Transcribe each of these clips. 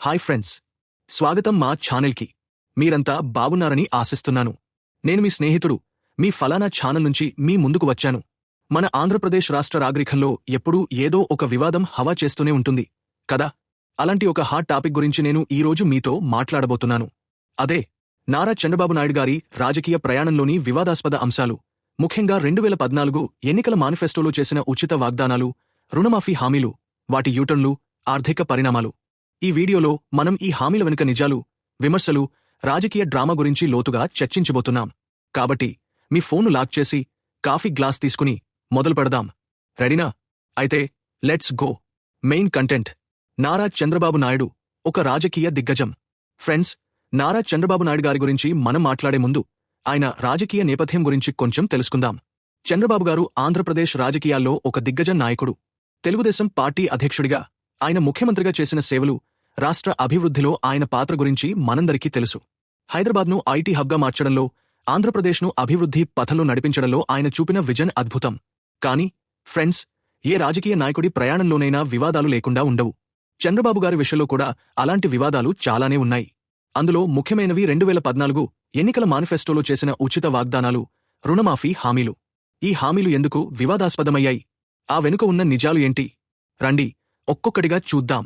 Hi friends, స్వాగతం మా ఛానల్కి. మీరంతా బాగున్నారని ఆశిస్తున్నాను. నేను మీ స్నేహితుడు, మీ ఫలానా ఛానల్ నుంచి మీ ముందుకు వచ్చాను. మన ఆంధ్రప్రదేశ్ రాష్ట్ర రాగరికంలో ఎప్పుడూ ఏదో ఒక వివాదం హవా చేస్తూనే ఉంటుంది కదా. అలాంటి ఒక హాట్ టాపిక్ గురించి నేను ఈరోజు మీతో మాట్లాడబోతున్నాను. అదే నారా చంద్రబాబు నాయుడు గారి రాజకీయ ప్రయాణంలోని వివాదాస్పద అంశాలు, ముఖ్యంగా 2014 ఎన్నికల మేనిఫెస్టోలో చేసిన ఉచిత వాగ్దానాలు, రుణమాఫీ హామీలు, వాటి యూటర్న్లు, ఆర్థిక పరిణామాలు. ఈ వీడియోలో మనం ఈ హామీల వెనుక నిజాలు, విమర్శలు, రాజకీయ డ్రామా గురించి లోతుగా చర్చించబోతున్నాం. కాబట్టి మీ ఫోన్ను లాక్ చేసి కాఫీ గ్లాస్ తీసుకుని మొదలు పెడదాం. రెడీనా? అయితే let's go. Main content. Nara Chandrababu Naidu ఒక రాజకీయ దిగ్గజం. ఫ్రెండ్స్, నారా చంద్రబాబు నాయుడు గారి గురించి మనం మాట్లాడే ముందు ఆయన రాజకీయ నేపథ్యం గురించి కొంచెం తెలుసుకుందాం. చంద్రబాబు గారు ఆంధ్రప్రదేశ్ రాజకీయాల్లో ఒక దిగ్గజ నాయకుడు. తెలుగుదేశం పార్టీ అధ్యక్షుడిగా ఆయన ముఖ్యమంత్రిగా చేసిన సేవలు, రాష్ట్ర అభివృద్ధిలో ఆయన పాత్ర గురించి మనందరికీ తెలుసు. హైదరాబాద్ను ఐటీ హబ్గా మార్చడంలో, ఆంధ్రప్రదేశ్ను అభివృద్ధి పథంలో నడిపించడంలో ఆయన చూపిన విజన్ అద్భుతం. కానీ ఫ్రెండ్స్, ఏ రాజకీయ నాయకుడి ప్రయాణంలోనైనా వివాదాలు లేకుండా ఉండవు. చంద్రబాబు గారి విషయంలో కూడా అలాంటి వివాదాలు చాలానే ఉన్నాయి. అందులో ముఖ్యమైనవి 2014 ఎన్నికల మేనిఫెస్టోలో చేసిన ఉచిత వాగ్దానాలు, రుణమాఫీ హామీలు. ఈ హామీలు ఎందుకు వివాదాస్పదమయ్యాయి? ఆ వెనుక ఉన్న నిజాలు ఏంటి? రండి ఒక్కొక్కటిగా చూద్దాం.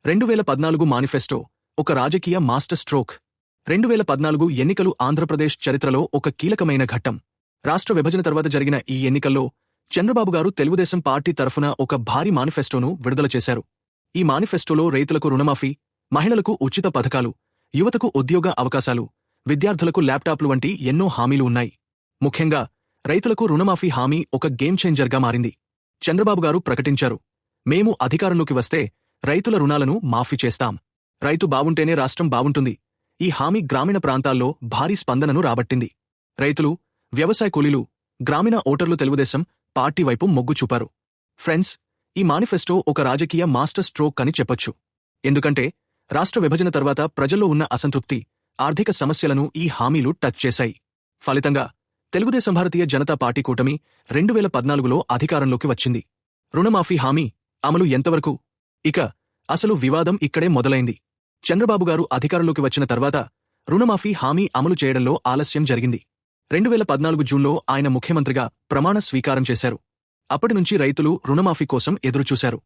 2014 మేనిఫెస్టో ఒక రాజకీయ మాస్టర్ స్ట్రోక్. 2014 ఎన్నికలు ఆంధ్రప్రదేశ్ చరిత్రలో ఒక కీలకమైన ఘట్టం. రాష్ట్ర విభజన తర్వాత జరిగిన ఈ ఎన్నికల్లో చంద్రబాబు గారు తెలుగుదేశం పార్టీ తరఫున ఒక భారీ మేనిఫెస్టోను విడుదల చేశారు. ఈ మేనిఫెస్టోలో రైతులకు రుణమాఫీ, మహిళలకు ఉచిత పథకాలు, యువతకు ఉద్యోగ అవకాశాలు, విద్యార్థులకు ల్యాప్టాప్లు వంటి ఎన్నో హామీలు ఉన్నాయి. ముఖ్యంగా రైతులకు రుణమాఫీ హామీ ఒక గేమ్ చేంజర్గా మారింది. చంద్రబాబు గారు ప్రకటించారు, మేము అధికారంలోకి వస్తే రైతుల రుణాలను మాఫీ చేస్తాం. రైతు బావుంటేనే రాష్ట్రం బావుంటుంది. ఈ హామీ గ్రామీణ ప్రాంతాల్లో భారీ స్పందనను రాబట్టింది. రైతులు, వ్యవసాయ కూలీలు, గ్రామీణ ఓటర్లు తెలుగుదేశం పార్టీ వైపు మొగ్గు చూపారు. ఫ్రెండ్స్, ఈ మేనిఫెస్టో ఒక రాజకీయ మాస్టర్ స్ట్రోక్ అని చెప్పొచ్చు. ఎందుకంటే రాష్ట్ర విభజన తర్వాత ప్రజల్లో ఉన్న అసంతృప్తి, ఆర్థిక సమస్యలను ఈ హామీలు టచ్ చేశాయి. ఫలితంగా తెలుగుదేశం భారతీయ జనతా పార్టీ కూటమి 2014లో అధికారంలోకి వచ్చింది. రుణమాఫీ హామీ అమలు ఎంతవరకు? ఇక అసలు వివాదం ఇక్కడే మొదలైంది. చంద్రబాబు గారు అధికారంలోకి వచ్చిన తర్వాత రుణమాఫీ హామీ అమలు చేయడంలో ఆలస్యం జరిగింది. 2014 జూన్లో ఆయన ముఖ్యమంత్రిగా ప్రమాణ స్వీకారం చేశారు. అప్పటినుంచి రైతులు రుణమాఫీ కోసం ఎదురుచూశారు.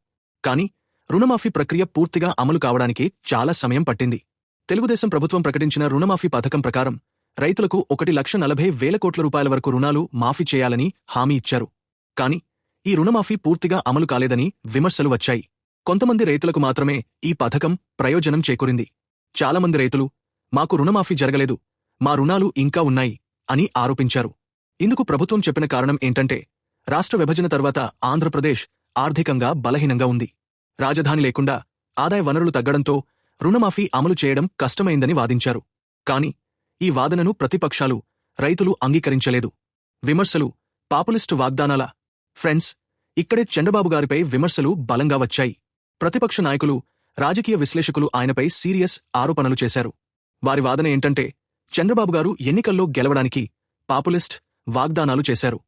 కాని రుణమాఫీ ప్రక్రియ పూర్తిగా అమలు కావడానికి చాలా సమయం పట్టింది. తెలుగుదేశం ప్రభుత్వం ప్రకటించిన రుణమాఫీ పథకం ప్రకారం రైతులకు 1,40,000 కోట్ల రూపాయల వరకు రుణాలు మాఫీ చేయాలని హామీ ఇచ్చారు. కాని ఈ రుణమాఫీ పూర్తిగా అమలు కాలేదని విమర్శలు వచ్చాయి. కొంతమంది రైతులకు మాత్రమే ఈ పథకం ప్రయోజనం చేకూరింది. చాలామంది రైతులు, మాకు రుణమాఫీ జరగలేదు, మా రుణాలు ఇంకా ఉన్నాయి అని ఆరోపించారు. ఇందుకు ప్రభుత్వం చెప్పిన కారణం ఏంటంటే, రాష్ట్ర విభజన తర్వాత ఆంధ్రప్రదేశ్ ఆర్థికంగా బలహీనంగా ఉంది. రాజధాని లేకుండా ఆదాయ వనరులు తగ్గడంతో రుణమాఫీ అమలు చేయడం కష్టమైందని వాదించారు. కాని ఈ వాదనను ప్రతిపక్షాలు, రైతులు అంగీకరించలేదు. విమర్శలు, పాపులిస్టు వాగ్దానాల. ఫ్రెండ్స్, ఇక్కడే చంద్రబాబు గారిపై విమర్శలు బలంగా వచ్చాయి. ప్రతిపక్ష నాయకులు, రాజకీయ విశ్లేషకులు ఆయనపై సీరియస్ ఆరోపణలు చేశారు. వారి వాదన ఏంటంటే, చంద్రబాబు గారు ఎన్నికల్లో గెలవడానికి పాపులిస్ట్ వాగ్దానాలు చేశారు.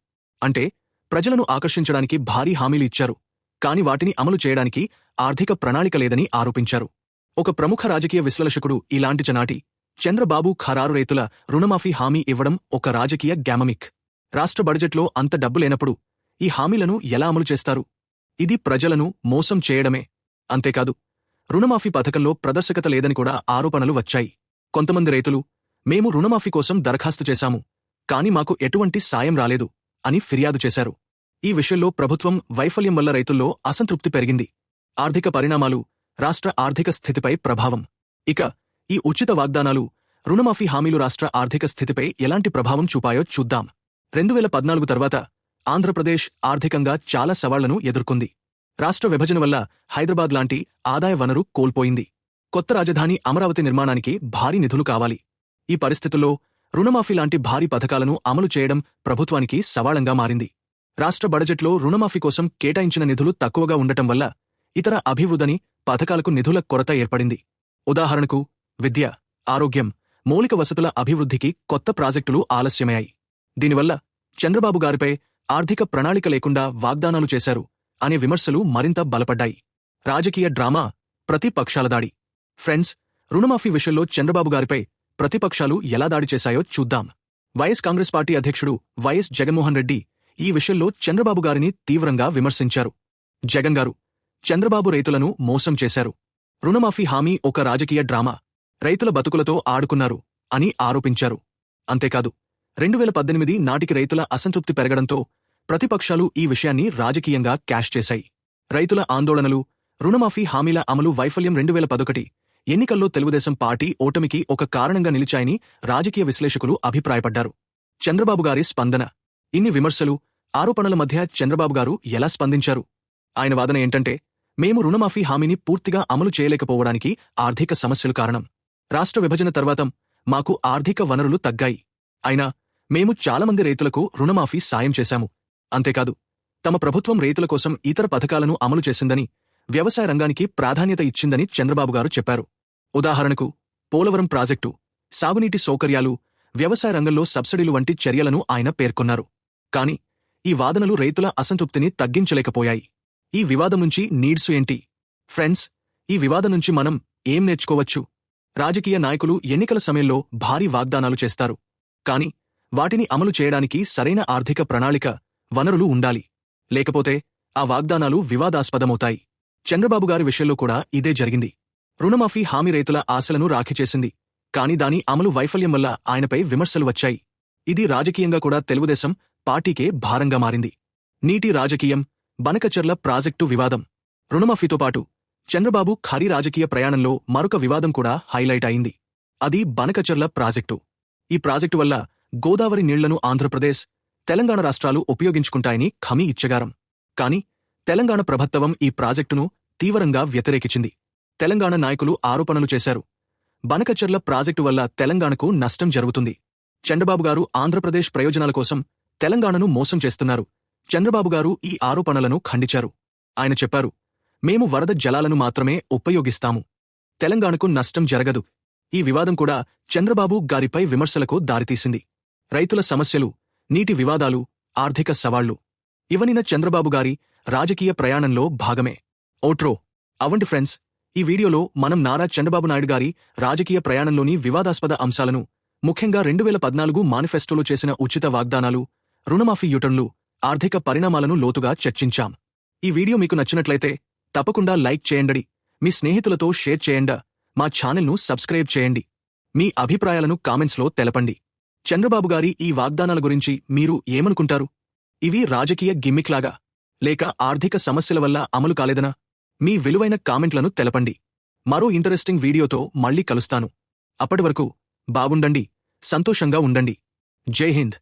అంటే ప్రజలను ఆకర్షించడానికి భారీ హామీలు ఇచ్చారు, కాని వాటిని అమలు చేయడానికి ఆర్థిక ప్రణాళిక లేదని ఆరోపించారు. ఒక ప్రముఖ రాజకీయ విశ్లేషకుడు ఇలాంటి చనాటి, చంద్రబాబు ఖరారు రైతుల రుణమాఫీ హామీ ఇవ్వడం ఒక రాజకీయ గ్యామమిక్. రాష్ట్ర బడ్జెట్లో అంత డబ్బు లేనప్పుడు ఈ హామీలను ఎలా అమలు చేస్తారు? ఇది ప్రజలను మోసం చేయడమే. అంతేకాదు, రుణమాఫీ పథకంలో ప్రదర్శకత లేదని కూడా ఆరోపణలు వచ్చాయి. కొంతమంది రైతులు, మేము రుణమాఫీ కోసం దరఖాస్తు చేశాము, కాని మాకు ఎటువంటి సాయం రాలేదు అని ఫిర్యాదు చేశారు. ఈ విషయంలో ప్రభుత్వం వైఫల్యం వల్ల రైతుల్లో అసంతృప్తి పెరిగింది. ఆర్థిక పరిణామాలు, రాష్ట్ర ఆర్థిక స్థితిపై ప్రభావం. ఇక ఈ ఉచిత వాగ్దానాలు, రుణమాఫీ హామీలు రాష్ట్ర ఆర్థిక స్థితిపై ఎలాంటి ప్రభావం చూపాయో చూద్దాం. 2014 తర్వాత ఆంధ్రప్రదేశ్ ఆర్థికంగా చాలా సవాళ్లను ఎదుర్కొంది. రాష్ట్ర విభజన వల్ల హైదరాబాద్ లాంటి ఆదాయ వనరు కోల్పోయింది. కొత్త రాజధాని అమరావతి నిర్మాణానికి భారీ నిధులు కావాలి. ఈ పరిస్థితుల్లో రుణమాఫీ లాంటి భారీ పథకాలను అమలు చేయడం ప్రభుత్వానికి సవాళంగా మారింది. రాష్ట్ర బడ్జెట్లో రుణమాఫీ కోసం కేటాయించిన నిధులు తక్కువగా ఉండటం వల్ల ఇతర అభివృద్ధి పథకాలకు నిధుల కొరత ఏర్పడింది. ఉదాహరణకు విద్య, ఆరోగ్యం, మౌలిక వసతుల అభివృద్ధికి కొత్త ప్రాజెక్టులు ఆలస్యమయ్యాయి. దీనివల్ల చంద్రబాబు గారిపై ఆర్థిక ప్రణాళిక లేకుండా వాగ్దానాలు చేశారు అనే విమర్శలు మరింత బలపడ్డాయి. రాజకీయ డ్రామా, ప్రతిపక్షాల దాడి. ఫ్రెండ్స్, రుణమాఫీ విషయంలో చంద్రబాబు గారిపై ప్రతిపక్షాలు ఎలా దాడి చేశాయో చూద్దాం. వైఎస్ కాంగ్రెస్ పార్టీ అధ్యక్షుడు వైఎస్ జగన్మోహన్ రెడ్డి ఈ విషయంలో చంద్రబాబు గారిని తీవ్రంగా విమర్శించారు. జగన్ గారు, చంద్రబాబు రైతులను మోసం చేశారు. రుణమాఫీ హామీ ఒక రాజకీయ డ్రామా. రైతుల బతుకులతో ఆడుకున్నారు అని ఆరోపించారు. అంతేకాదు, 2018 నాటికి రైతుల అసంతృప్తి పెరగడంతో ప్రతిపక్షాలు ఈ విషయాన్ని రాజకీయంగా క్యాష్ చేశాయి. రైతుల ఆందోళనలు, రుణమాఫీ హామీల అమలు వైఫల్యం 2011 ఎన్నికల్లో తెలుగుదేశం పార్టీ ఓటమికి ఒక కారణంగా నిలిచాయని రాజకీయ విశ్లేషకులు అభిప్రాయపడ్డారు. చంద్రబాబు గారి స్పందన. ఇన్ని విమర్శలు, ఆరోపణల మధ్య చంద్రబాబు గారు ఎలా స్పందించారు? ఆయన వాదన ఏంటంటే, మేము రుణమాఫీ హామీని పూర్తిగా అమలు చేయలేకపోవడానికి ఆర్థిక సమస్యలు కారణం. రాష్ట్ర విభజన తర్వాత మాకు ఆర్థిక వనరులు తగ్గాయి. అయినా మేము చాలామంది రైతులకు రుణమాఫీ సాయం చేశాము. అంతేకాదు, తమ ప్రభుత్వం రైతుల కోసం ఇతర పథకాలను అమలు చేసిందని, వ్యవసాయ రంగానికి ప్రాధాన్యత ఇచ్చిందని చంద్రబాబు గారు చెప్పారు. ఉదాహరణకు, పోలవరం ప్రాజెక్టు, సాగునీటి సౌకర్యాలు, వ్యవసాయ రంగంలో సబ్సిడీలు వంటి చర్యలను ఆయన పేర్కొన్నారు. కాని ఈ వాదనలు రైతుల అసంతృప్తిని తగ్గించలేకపోయాయి. ఈ వివాదం నుంచి నీడ్సు ఏంటి? ఫ్రెండ్స్, ఈ వివాదం నుంచి మనం ఏం నేర్చుకోవచ్చు? రాజకీయ నాయకులు ఎన్నికల సమయంలో భారీ వాగ్దానాలు చేస్తారు. కాని వాటిని అమలు చేయడానికి సరైన ఆర్థిక ప్రణాళిక, వనరులు ఉండాలి. లేకపోతే ఆ వాగ్దానాలు వివాదాస్పదమవుతాయి. చంద్రబాబు గారి విషయంలో కూడా ఇదే జరిగింది. రుణమాఫీ హామీ రైతుల ఆశలను రాఖీచేసింది. కాని దాని అమలు వైఫల్యం వల్ల ఆయనపై విమర్శలు వచ్చాయి. ఇది రాజకీయంగా కూడా తెలుగుదేశం పార్టీకే భారంగా మారింది. నీటి రాజకీయం, బనకచెర్ల ప్రాజెక్టు వివాదం. రుణమాఫీతో పాటు చంద్రబాబు ఖరీ రాజకీయ ప్రయాణంలో మరొక వివాదం కూడా హైలైట్ అయింది. అది బనకచెర్ల ప్రాజెక్టు. ఈ ప్రాజెక్టు వల్ల గోదావరి నీళ్లను ఆంధ్రప్రదేశ్, తెలంగాణ రాష్ట్రాలు ఉపయోగించుకుంటాయని హామీ ఇచ్చగారం. కాని తెలంగాణ ప్రభుత్వం ఈ ప్రాజెక్టును తీవ్రంగా వ్యతిరేకించింది. తెలంగాణ నాయకులు ఆరోపణలు చేశారు. బనకచెర్ల ప్రాజెక్టు వల్ల తెలంగాణకు నష్టం జరుగుతుంది. చంద్రబాబు గారు ఆంధ్రప్రదేశ్ ప్రయోజనాల కోసం తెలంగాణను మోసం చేస్తున్నారు. చంద్రబాబు గారు ఈ ఆరోపణలను ఖండించారు. ఆయన చెప్పారు, మేము వరద జలాలను మాత్రమే ఉపయోగిస్తాము. తెలంగాణకు నష్టం జరగదు. ఈ వివాదం కూడా చంద్రబాబు గారిపై విమర్శలకు దారితీసింది. రైతుల సమస్యలు, నీటి వివాదాలు, ఆర్థిక సవాళ్లు ఇవన్నీ చంద్రబాబు గారి రాజకీయ ప్రయాణంలో భాగమే. ఓట్రో అవంటి ఫ్రెండ్స్, ఈ వీడియోలో మనం నారా చంద్రబాబు నాయుడు గారి రాజకీయ ప్రయాణంలోని వివాదాస్పద అంశాలను, ముఖ్యంగా 2014 మానిఫెస్టోలో చేసిన ఉచిత వాగ్దానాలు, రుణమాఫీ యూటర్న్లు, ఆర్థిక పరిణామాలను లోతుగా చర్చించాం. ఈ వీడియో మీకు నచ్చినట్లయితే తప్పకుండా లైక్ చేయండి, మీ స్నేహితులతో షేర్ చేయండి, మా ఛానల్ను సబ్స్క్రైబ్ చేయండి. మీ అభిప్రాయాలను కామెంట్స్లో తెలపండి. చంద్రబాబు గారి ఈ వాగ్దానాల గురించి మీరు ఏమనుకుంటారు? ఇవి రాజకీయ గిమ్మిక్లాగా, లేక ఆర్థిక సమస్యల వల్ల అమలు కాలేదనా? మీ విలువైన కామెంట్లను తెలపండి. మరో ఇంట్రెస్టింగ్ వీడియోతో మళ్ళీ కలుస్తాను. అప్పటివరకు బాగుండండి, సంతోషంగా ఉండండి. జై హింద్.